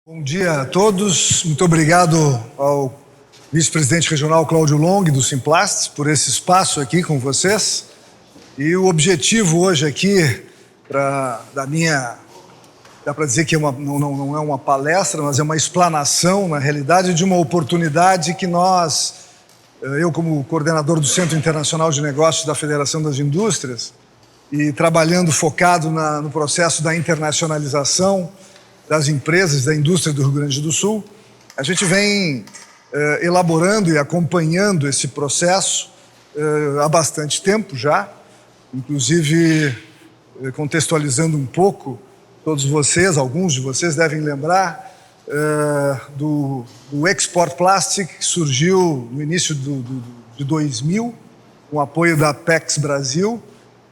Bom dia a todos, muito obrigado ao vice-presidente regional Cláudio Long do Simplast por esse espaço aqui com vocês. E o objetivo hoje aqui, dá para dizer que não é uma palestra, mas é uma explanação, na realidade, de uma oportunidade que eu como coordenador do Centro Internacional de Negócios da Federação das Indústrias e trabalhando focado no processo da internacionalização das empresas da indústria do Rio Grande do Sul, a gente vem elaborando e acompanhando esse processo há bastante tempo já, inclusive contextualizando um pouco, alguns de vocês devem lembrar do Export Plastic, que surgiu no início de 2000, com o apoio da Apex Brasil,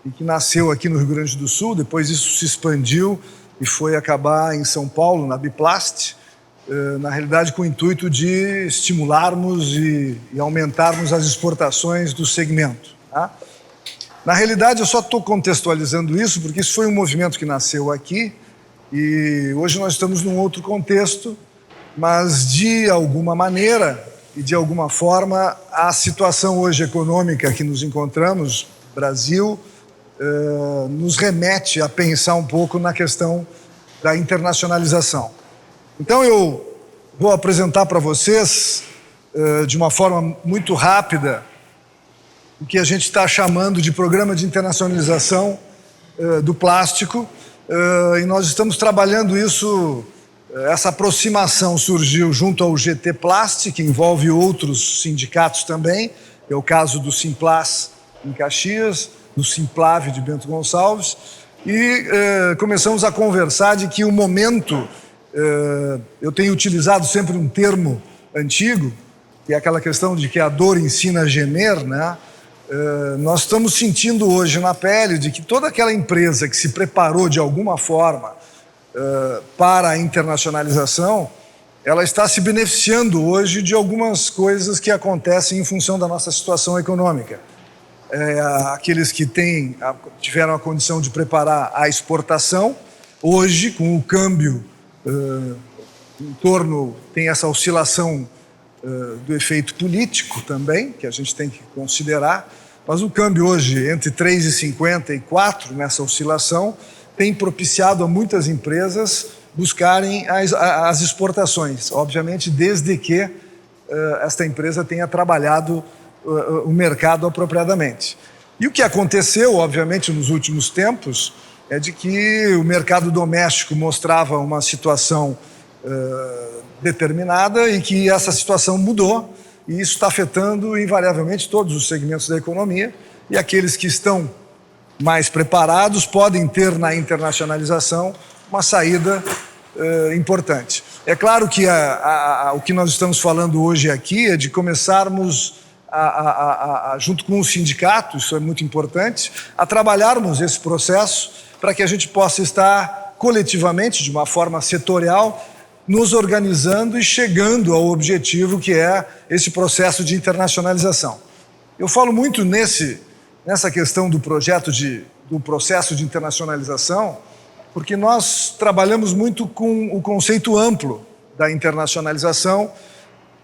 e que nasceu aqui no Rio Grande do Sul. Depois isso se expandiu e foi acabar em São Paulo, na Biplast, na realidade com o intuito de estimularmos e aumentarmos as exportações do segmento. Tá? Na realidade, eu só estou contextualizando isso porque isso foi um movimento que nasceu aqui e hoje nós estamos num outro contexto, mas de alguma maneira e de alguma forma a situação hoje econômica que nos encontramos, Brasil, nos remete a pensar um pouco na questão da internacionalização. Então eu vou apresentar para vocês, de uma forma muito rápida, o que a gente está chamando de Programa de Internacionalização do Plástico, e nós estamos trabalhando isso. Essa aproximação surgiu junto ao GT Plast, que envolve outros sindicatos também, que é o caso do Simplas em Caxias, do Simplave de Bento Gonçalves, e começamos a conversar de que o momento, eu tenho utilizado sempre um termo antigo, que é aquela questão de que a dor ensina a gemer, né? Nós estamos sentindo hoje na pele de que toda aquela empresa que se preparou de alguma forma para a internacionalização, ela está se beneficiando hoje de algumas coisas que acontecem em função da nossa situação econômica. Aqueles que tiveram a condição de preparar a exportação, hoje, com o câmbio em torno, tem essa oscilação do efeito político também, que a gente tem que considerar, mas o câmbio hoje, entre 3,50 e 4, nessa oscilação, tem propiciado a muitas empresas buscarem as exportações, obviamente desde que esta empresa tenha trabalhado o mercado apropriadamente. E o que aconteceu, obviamente, nos últimos tempos, é de que o mercado doméstico mostrava uma situação determinada e que essa situação mudou, e isso está afetando invariavelmente todos os segmentos da economia, e aqueles que estão mais preparados podem ter na internacionalização uma saída importante. É claro que o que nós estamos falando hoje aqui é de começarmos junto com o sindicato, isso é muito importante, a trabalharmos esse processo para que a gente possa estar coletivamente, de uma forma setorial, nos organizando e chegando ao objetivo que é esse processo de internacionalização. Eu falo muito nessa questão do processo de internacionalização, porque nós trabalhamos muito com o conceito amplo da internacionalização,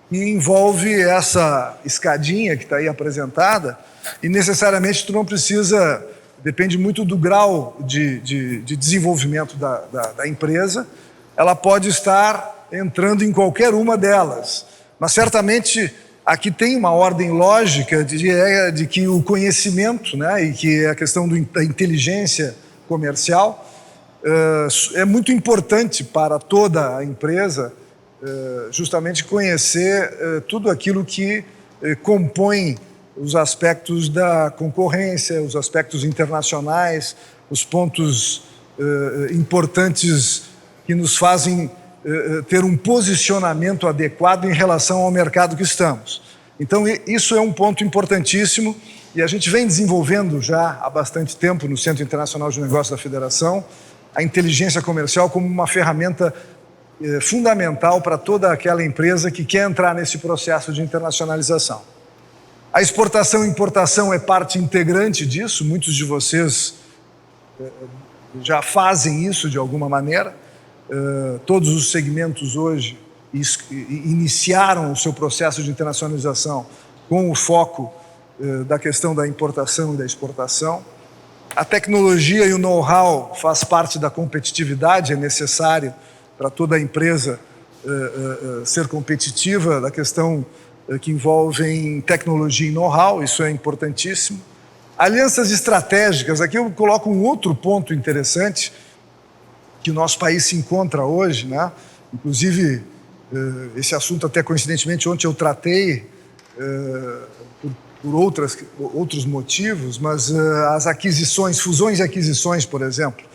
e envolve essa escadinha que está aí apresentada, e necessariamente tu não precisa, depende muito do grau de desenvolvimento da empresa, ela pode estar entrando em qualquer uma delas, mas certamente aqui tem uma ordem lógica de que o conhecimento, né, e que a questão da inteligência comercial é muito importante para toda a empresa, justamente conhecer tudo aquilo que compõe os aspectos da concorrência, os aspectos internacionais, os pontos importantes que nos fazem ter um posicionamento adequado em relação ao mercado que estamos. Então, isso é um ponto importantíssimo e a gente vem desenvolvendo já há bastante tempo no Centro Internacional de Negócios da Federação a inteligência comercial como uma ferramenta fundamental para toda aquela empresa que quer entrar nesse processo de internacionalização. A exportação e importação é parte integrante disso, muitos de vocês já fazem isso de alguma maneira, Todos os segmentos hoje iniciaram o seu processo de internacionalização com o foco da questão da importação e da exportação. A tecnologia e o know-how faz parte da competitividade, é necessário para toda empresa ser competitiva, da questão que envolvem tecnologia e know-how, isso é importantíssimo. Alianças estratégicas, aqui eu coloco um outro ponto interessante que o nosso país se encontra hoje, né? Inclusive, esse assunto até coincidentemente ontem eu tratei por outros motivos, mas as aquisições, fusões e aquisições, por exemplo,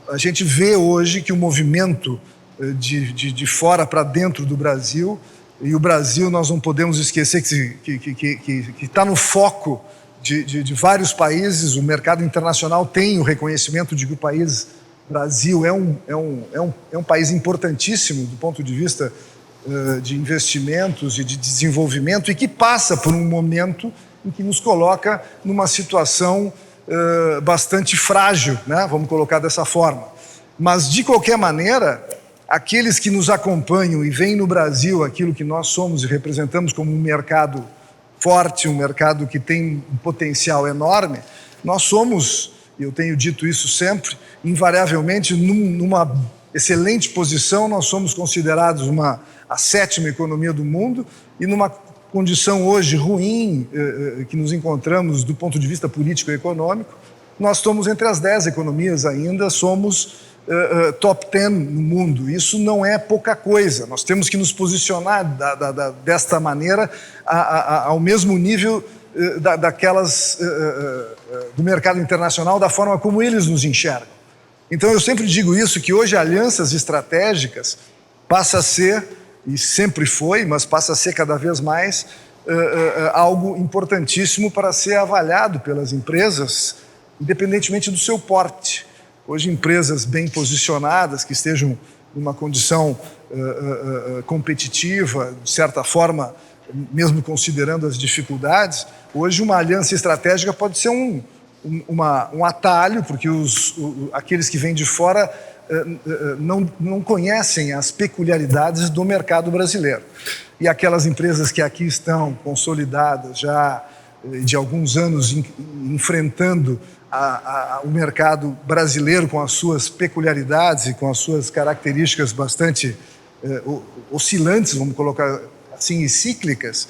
a gente vê hoje que o movimento de fora para dentro do Brasil, e o Brasil nós não podemos esquecer que está no foco de vários países. O mercado internacional tem o reconhecimento de que o Brasil é um país importantíssimo do ponto de vista de investimentos e de desenvolvimento, e que passa por um momento em que nos coloca numa situação bastante frágil, né? Vamos colocar dessa forma. Mas, de qualquer maneira, aqueles que nos acompanham e veem no Brasil aquilo que nós somos e representamos como um mercado forte, um mercado que tem um potencial enorme, nós somos, e eu tenho dito isso sempre, invariavelmente numa excelente posição. Nós somos considerados a 7ª economia do mundo, e numa condição hoje ruim que nos encontramos do ponto de vista político e econômico, nós estamos entre as 10 economias ainda, somos top 10 no mundo. Isso não é pouca coisa. Nós temos que nos posicionar desta maneira ao mesmo nível daquelas do mercado internacional, da forma como eles nos enxergam. Então eu sempre digo isso, que hoje alianças estratégicas passa a ser, e sempre foi, mas passa a ser cada vez mais algo importantíssimo para ser avaliado pelas empresas, independentemente do seu porte. Hoje, empresas bem posicionadas, que estejam numa condição competitiva, de certa forma, mesmo considerando as dificuldades, hoje uma aliança estratégica pode ser um atalho, porque aqueles que vêm de fora não conhecem as peculiaridades do mercado brasileiro. E aquelas empresas que aqui estão consolidadas já de alguns anos, enfrentando o mercado brasileiro com as suas peculiaridades e com as suas características bastante oscilantes, vamos colocar assim, e cíclicas,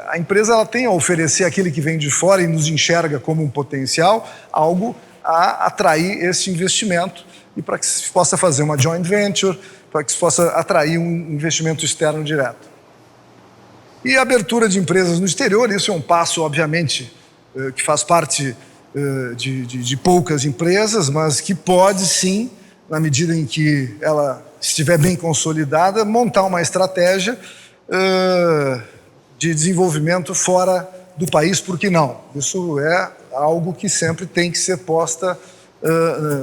a empresa ela tem a oferecer àquele que vem de fora e nos enxerga como um potencial, algo a atrair esse investimento, e para que se possa fazer uma joint venture, para que se possa atrair um investimento externo direto. E a abertura de empresas no exterior, isso é um passo, obviamente, que faz parte de poucas empresas, mas que pode sim, na medida em que ela estiver bem consolidada, montar uma estratégia de desenvolvimento fora do país, por que não? Isso é algo que sempre tem que ser posta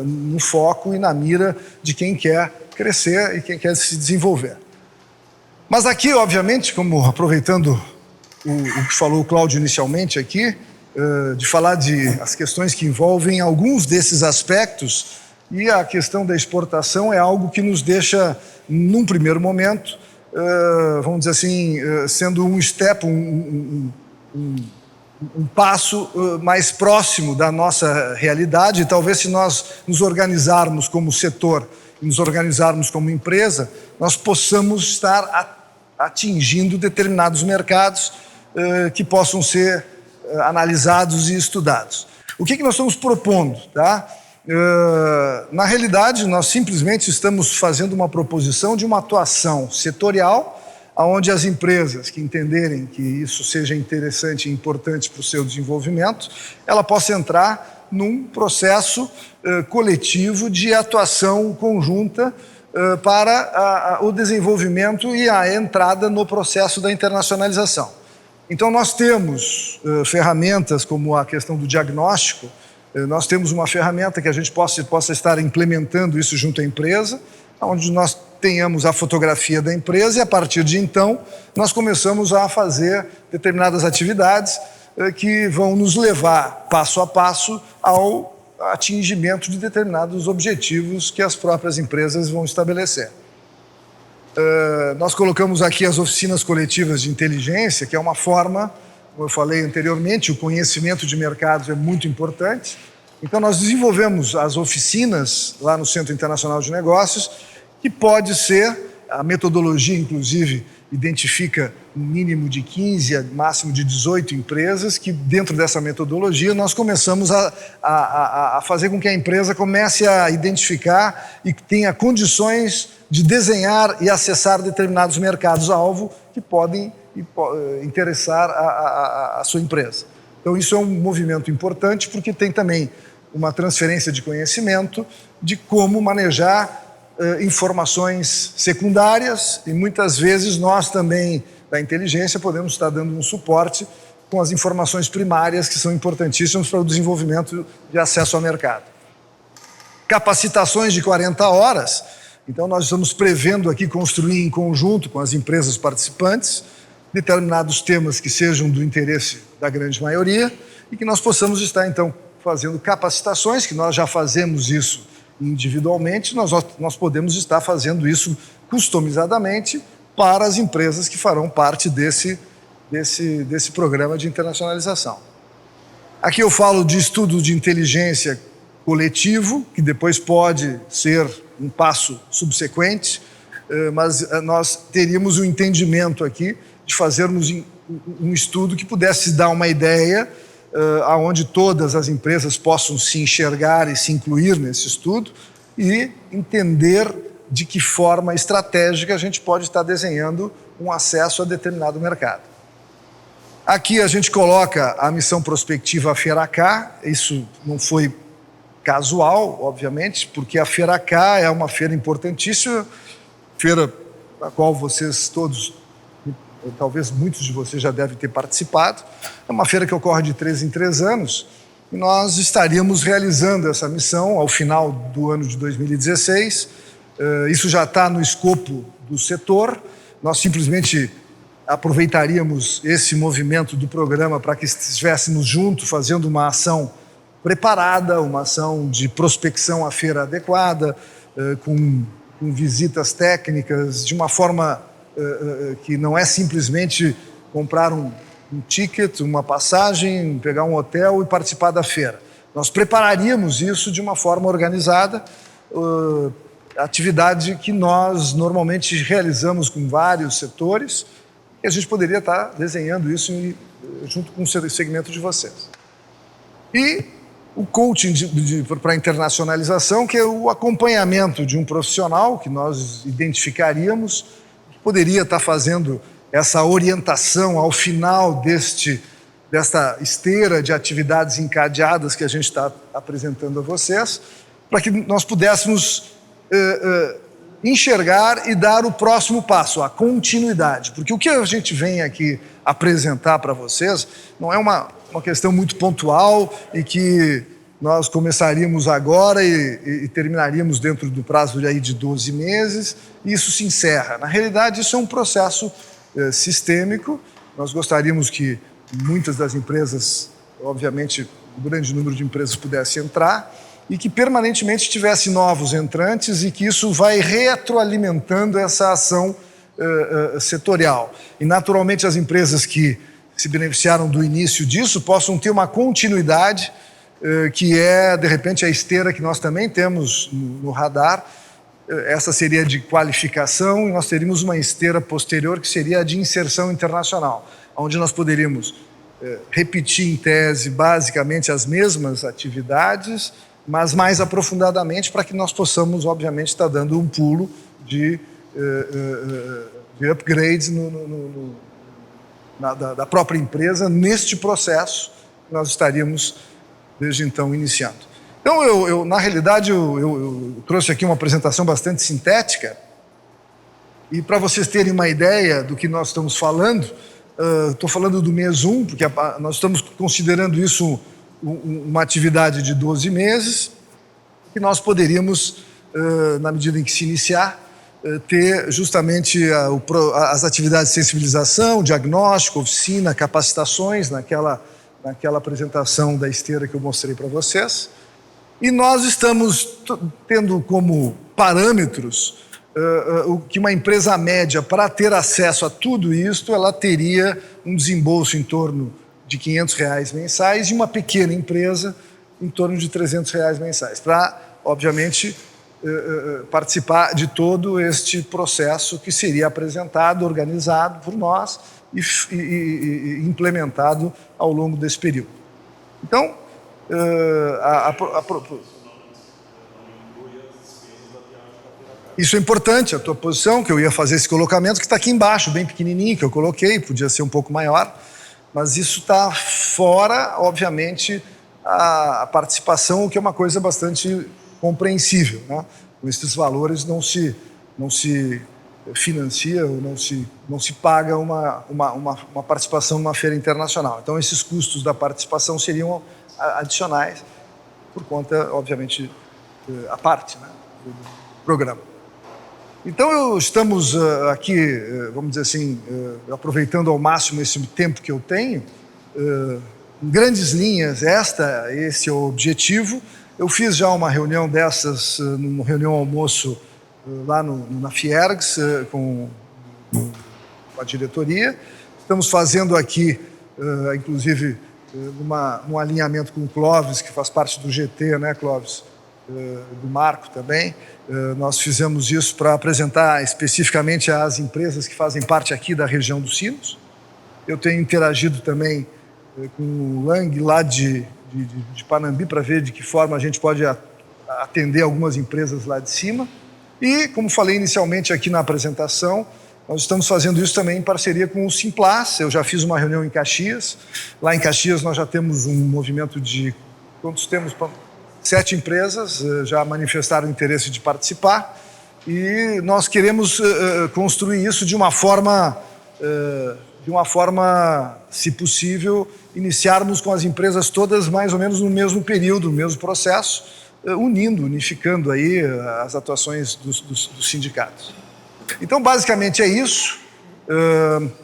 no foco e na mira de quem quer crescer e quem quer se desenvolver. Mas aqui, obviamente, como aproveitando o que falou o Cláudio inicialmente aqui, de falar as questões que envolvem alguns desses aspectos, e a questão da exportação é algo que nos deixa, num primeiro momento, vamos dizer assim, sendo um step, um passo mais próximo da nossa realidade. E talvez, se nós nos organizarmos como setor, nos organizarmos como empresa, nós possamos estar atingindo determinados mercados que possam ser analisados e estudados. O que nós estamos propondo, tá? Na realidade, nós simplesmente estamos fazendo uma proposição de uma atuação setorial, onde as empresas que entenderem que isso seja interessante e importante para o seu desenvolvimento, ela possa entrar num processo coletivo de atuação conjunta para o desenvolvimento e a entrada no processo da internacionalização. Então, nós temos ferramentas como a questão do diagnóstico. Nós temos uma ferramenta que a gente possa estar implementando isso junto à empresa, onde nós tenhamos a fotografia da empresa, e a partir de então nós começamos a fazer determinadas atividades que vão nos levar passo a passo ao atingimento de determinados objetivos que as próprias empresas vão estabelecer. Nós colocamos aqui as oficinas coletivas de inteligência, que é uma forma, como eu falei anteriormente, o conhecimento de mercados é muito importante. Então, nós desenvolvemos as oficinas lá no Centro Internacional de Negócios, que pode ser, a metodologia, inclusive, identifica um mínimo de 15, máximo de 18 empresas, que dentro dessa metodologia nós começamos a fazer com que a empresa comece a identificar e tenha condições de desenhar e acessar determinados mercados-alvo que podem interessar a sua empresa. Então, isso é um movimento importante porque tem também uma transferência de conhecimento de como manejar informações secundárias e muitas vezes nós também, da inteligência, podemos estar dando um suporte com as informações primárias que são importantíssimas para o desenvolvimento de acesso ao mercado. Capacitações de 40 horas. Então, nós estamos prevendo aqui construir em conjunto com as empresas participantes determinados temas que sejam do interesse da grande maioria e que nós possamos estar, então, fazendo capacitações, que nós já fazemos isso individualmente, nós podemos estar fazendo isso customizadamente para as empresas que farão parte desse programa de internacionalização. Aqui eu falo de estudo de inteligência coletivo, que depois pode ser um passo subsequente, mas nós teríamos o entendimento aqui de fazermos um estudo que pudesse dar uma ideia aonde todas as empresas possam se enxergar e se incluir nesse estudo e entender de que forma estratégica a gente pode estar desenhando um acesso a determinado mercado. Aqui a gente coloca a missão prospectiva FeiraK, isso não foi casual, obviamente, porque a FeiraK é uma feira importantíssima, feira na qual vocês todos, talvez muitos de vocês já devem ter participado. É uma feira que ocorre de 3 em 3 anos e nós estaríamos realizando essa missão ao final do ano de 2016. Isso já está no escopo do setor. Nós simplesmente aproveitaríamos esse movimento do programa para que estivéssemos juntos fazendo uma ação preparada, uma ação de prospecção à feira adequada, com visitas técnicas, de uma forma que não é simplesmente comprar um ticket, uma passagem, pegar um hotel e participar da feira. Nós prepararíamos isso de uma forma organizada, atividade que nós normalmente realizamos com vários setores, e a gente poderia estar desenhando isso junto com o segmento de vocês. E o coaching para internacionalização, que é o acompanhamento de um profissional que nós identificaríamos, poderia estar fazendo essa orientação ao final desta esteira de atividades encadeadas que a gente está apresentando a vocês, para que nós pudéssemos enxergar e dar o próximo passo, a continuidade. Porque o que a gente vem aqui apresentar para vocês não é uma questão muito pontual e que nós começaríamos agora e terminaríamos dentro do prazo de 12 meses e isso se encerra. Na realidade, isso é um processo sistêmico. Nós gostaríamos que muitas das empresas, obviamente, um grande número de empresas pudesse entrar e que permanentemente tivesse novos entrantes e que isso vai retroalimentando essa ação setorial. E, naturalmente, as empresas que se beneficiaram do início disso possam ter uma continuidade que é, de repente, a esteira que nós também temos no radar. Essa seria de qualificação e nós teríamos uma esteira posterior que seria a de inserção internacional, onde nós poderíamos repetir em tese basicamente as mesmas atividades, mas mais aprofundadamente para que nós possamos, obviamente, estar dando um pulo de upgrades da própria empresa neste processo que nós estaríamos desde então iniciando. Então, na realidade, eu trouxe aqui uma apresentação bastante sintética e para vocês terem uma ideia do que nós estamos falando, estou falando do mês 1, porque nós estamos considerando isso uma atividade de 12 meses, que nós poderíamos, na medida em que se iniciar, ter justamente as atividades de sensibilização, diagnóstico, oficina, capacitações, naquela apresentação da esteira que eu mostrei para vocês. E nós estamos tendo como parâmetros o que uma empresa média, para ter acesso a tudo isso, ela teria um desembolso em torno de R$500 mensais, e uma pequena empresa em torno de R$300 mensais, para, obviamente, participar de todo este processo que seria apresentado, organizado por nós e implementado ao longo desse período. Então, isso é importante, a tua posição, que eu ia fazer esse colocamento, que está aqui embaixo, bem pequenininho, que eu coloquei, podia ser um pouco maior, mas isso está fora, obviamente, a participação, o que é uma coisa bastante compreensível, né? Com esses valores não se financia ou não se paga uma participação numa feira internacional. Então, esses custos da participação seriam adicionais por conta, obviamente, à parte, né, do programa. Então, estamos aqui, vamos dizer assim, aproveitando ao máximo esse tempo que eu tenho. Em grandes linhas, esse é o objetivo. Eu fiz já uma reunião dessas, numa reunião almoço lá na Fiergs, com a diretoria. Estamos fazendo aqui, inclusive, um alinhamento com o Clóvis, que faz parte do GT, né, Clóvis? Do Marco também. Nós fizemos isso para apresentar especificamente as empresas que fazem parte aqui da região dos Sinos. Eu tenho interagido também com o Lang lá de Panambi para ver de que forma a gente pode atender algumas empresas lá de cima. E, como falei inicialmente aqui na apresentação, nós estamos fazendo isso também em parceria com o Simplas. Eu já fiz uma reunião em Caxias. Lá em Caxias nós já temos um movimento de... Quantos temos? 7 empresas já manifestaram interesse de participar, e nós queremos construir isso de uma forma, se possível, iniciarmos com as empresas todas mais ou menos no mesmo período, no mesmo processo, unificando aí as atuações dos sindicatos. Então, basicamente é isso.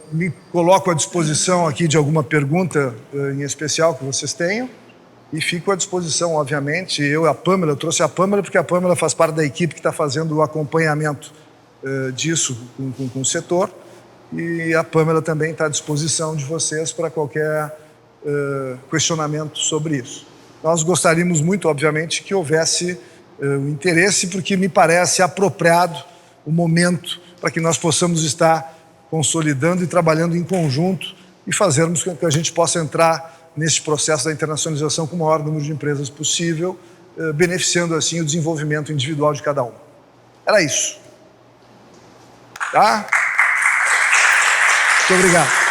Me coloco à disposição aqui de alguma pergunta em especial que vocês tenham. E fico à disposição, obviamente. Eu trouxe a Pâmela porque a Pâmela faz parte da equipe que está fazendo o acompanhamento disso com o setor. E a Pâmela também está à disposição de vocês para qualquer questionamento sobre isso. Nós gostaríamos muito, obviamente, que houvesse o interesse, porque me parece apropriado o momento para que nós possamos estar consolidando e trabalhando em conjunto e fazermos com que a gente possa entrar nesse processo da internacionalização com o maior número de empresas possível, beneficiando assim o desenvolvimento individual de cada uma. Era isso. Tá? Muito obrigado.